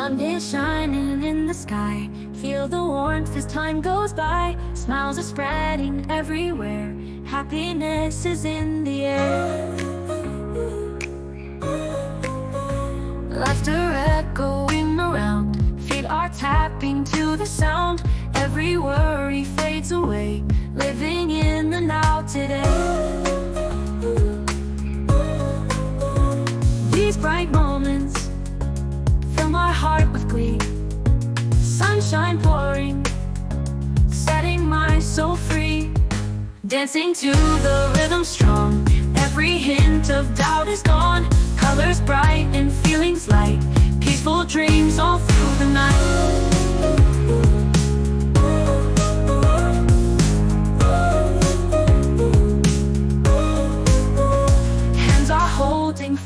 sun is shining in the sky. Feel the warmth as time goes by. Smiles are spreading everywhere. Happiness is in the air. Laughter echoing around. Feet are tapping to the sound. Every worry fades away. Living in the now today. These bright moments fill my heart with glee. Sunshine pouring, setting my soul free. Dancing to the rhythm strong. Every hint of doubt is gone. Colors bright and feelings light. Peaceful dreams all through the night.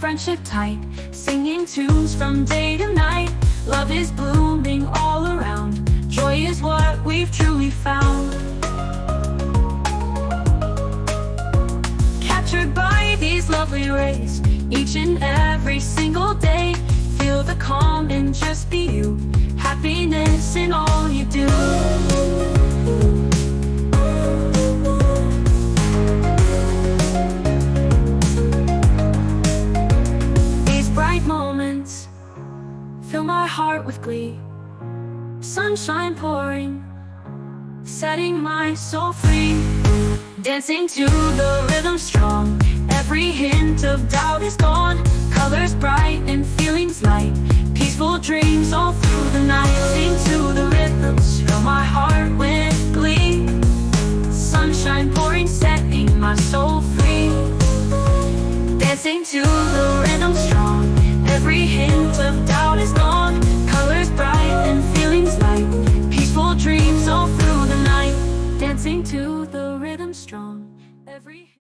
Friendship tight, singing tunes from day to night. Love is blooming all around. Joy is what we've truly found. Captured by these lovely rays, each and every single day. Feel the calm and just be you. Happiness in all you do. Moments fill my heart with glee. Sunshine pouring, setting my soul free. Dancing to the rhythm strong. Every hint of doubt is gone. Colors bright and feelings light. Peaceful dreams all through the night. Sing to the rhythms, fill my heart with glee. Sunshine pouring, setting my soul free. Dancing to the rhythm strong. Every hint of doubt is gone. Colors bright and feelings light. Peaceful dreams all through the night. Dancing to the rhythm strong. Every